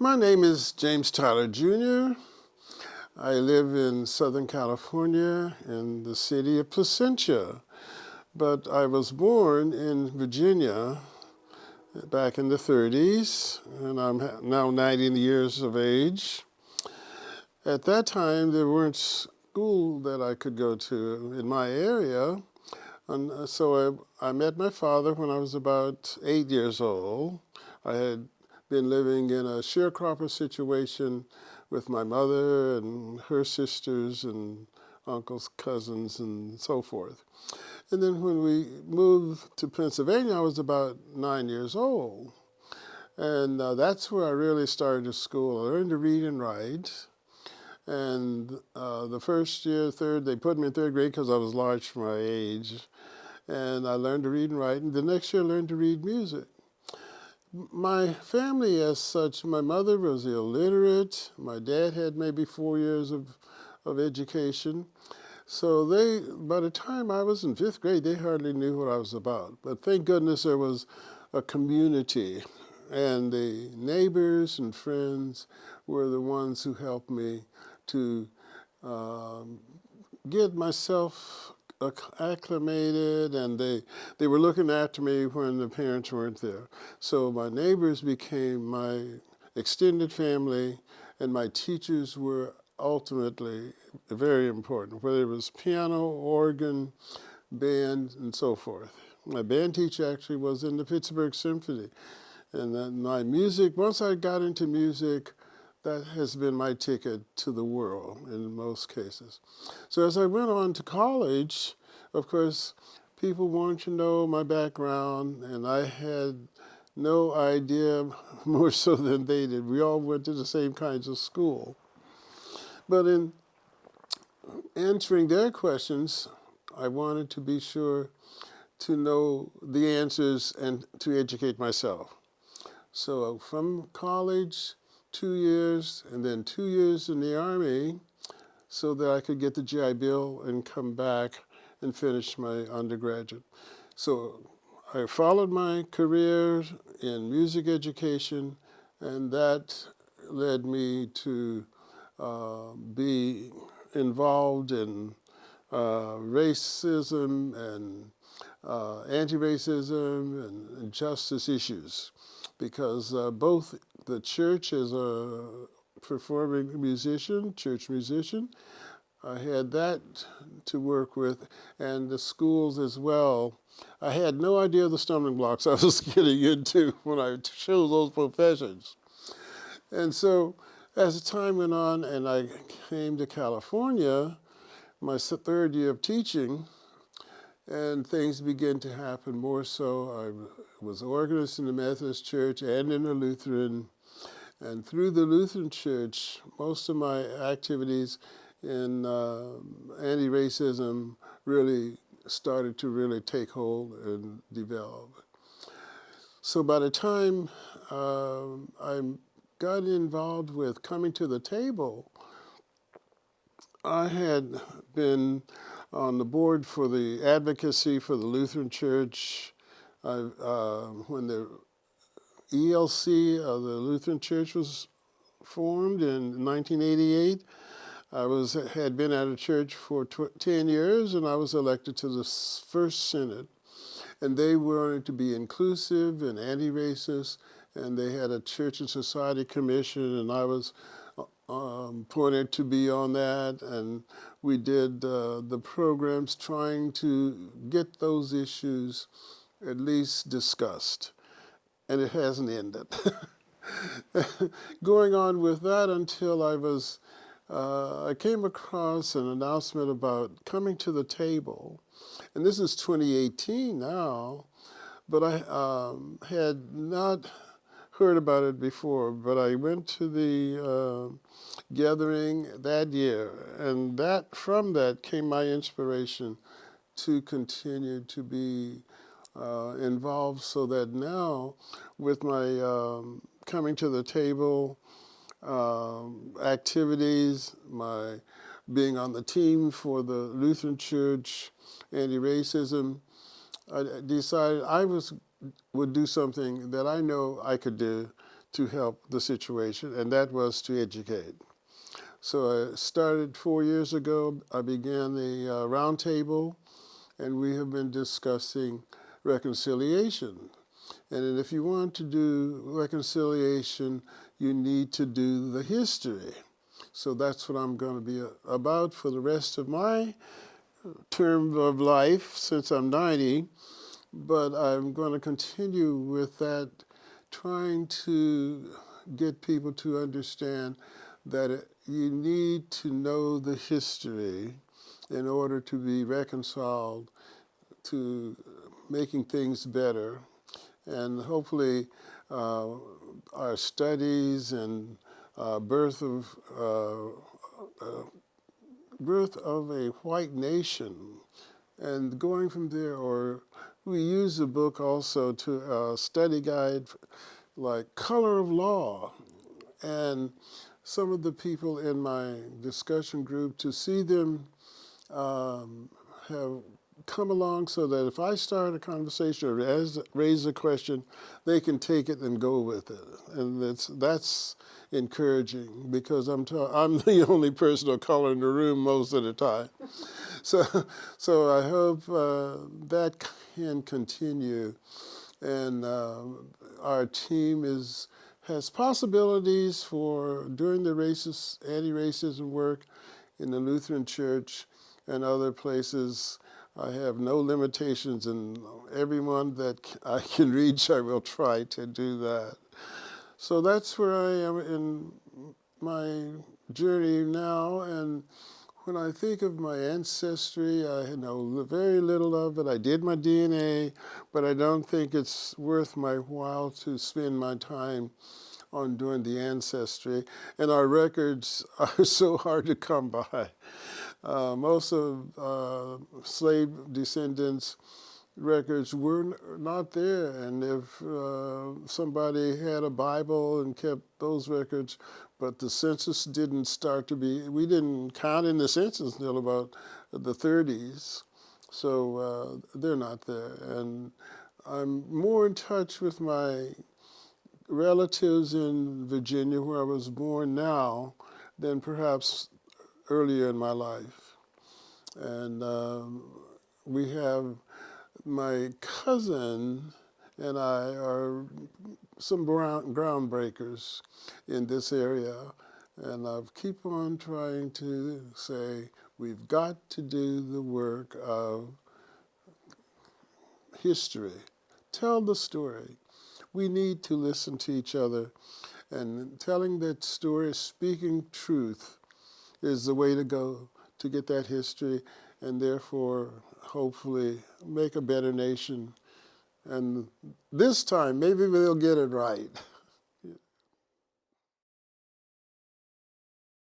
My name is James Tyler Jr. I live in Southern California in the city of Placentia, but I was born in Virginia back in the 30s, and I'm now 90 years of age. At that time, there weren't schools that I could go to in my area, and so I met my father when I was about 8 years old. I had been living in a sharecropper situation with my mother and her sisters and uncles, cousins, and so forth. And then when we moved to Pennsylvania, I was about 9 years old. And that's where I really started to school. I learned to read and write. And the first year, they put me in third grade because I was large for my age. And I learned to read and write. And the next year, I learned to read music. My family as such, my mother was illiterate. My dad had maybe 4 years of education. So by the time I was in fifth grade, they hardly knew what I was about. But thank goodness there was a community. And the neighbors and friends were the ones who helped me to get myself acclimated, and they were looking after me when the parents weren't there. So my neighbors became my extended family, and my teachers were ultimately very important, whether it was piano, organ, band, and so forth. My band teacher actually was in the Pittsburgh Symphony. And then my music, once I got into music, that has been my ticket to the world in most cases. So as I went on to college, of course, people wanted to know my background, and I had no idea more so than they did. We all went to the same kinds of school. But in answering their questions, I wanted to be sure to know the answers and to educate myself. So from college, 2 years, and then 2 years in the Army so that I could get the GI Bill and come back and finish my undergraduate. So I followed my career in music education, and that led me to be involved in racism and anti-racism and justice issues, because both the church as a performing musician, church musician, I had that to work with, and the schools as well. I had no idea the stumbling blocks I was getting into when I chose those professions. And so as time went on and I came to California, my third year of teaching, and things began to happen more so. I was organist in the Methodist Church and in the Lutheran. And through the Lutheran Church, most of my activities in anti-racism really started to really take hold and develop. So by the time I got involved with Coming to the Table, I had been on the board for the advocacy for the Lutheran Church when the ELC of the Lutheran Church was formed in 1988. Had been at a church for 10 years, and I was elected to the first synod. And they wanted to be inclusive and anti-racist, and they had a Church and Society Commission, and I was appointed to be on that, and we did the programs trying to get those issues at least discussed, and it hasn't ended. Going on with that until I came across an announcement about Coming to the Table, and this is 2018 now, but I had not heard about it before, but I went to the gathering that year, and from that came my inspiration to continue to be involved, so that now with my Coming to the Table activities, my being on the team for the Lutheran Church anti-racism, I decided would do something that I know I could do to help the situation, and that was to educate. So I started 4 years ago. I began the roundtable, and we have been discussing reconciliation. And if you want to do reconciliation, you need to do the history. So that's what I'm going to be about for the rest of my term of life since I'm 90. But I'm going to continue with that, trying to get people to understand that you need to know the history in order to be reconciled to making things better. And hopefully our studies and birth of birth of a white nation, and going from there, or we use the book also to study guide like Color of Law, and some of the people in my discussion group, to see them have come along so that if I start a conversation or raise a question, they can take it and go with it. And that's encouraging, because I'm the only person of color in the room most of the time. So I hope that can continue. And our team has possibilities for doing the anti-racism work in the Lutheran Church and other places. I have no limitations, and everyone that I can reach, I will try to do that. So that's where I am in my journey now. And when I think of my ancestry, I know very little of it. I did my DNA, but I don't think it's worth my while to spend my time on doing the ancestry. And our records are so hard to come by. Most of slave descendants' records were not there. And if somebody had a Bible and kept those records, but the census didn't start to be, we didn't count in the census until about the 30s. So they're not there. And I'm more in touch with my relatives in Virginia, where I was born now, than perhaps earlier in my life. And we have my cousin and I are some groundbreakers in this area. And I keep on trying to say, we've got to do the work of history. Tell the story. We need to listen to each other, and telling that story, speaking truth, is the way to go to get that history, and therefore hopefully make a better nation. And this time, maybe they'll get it right.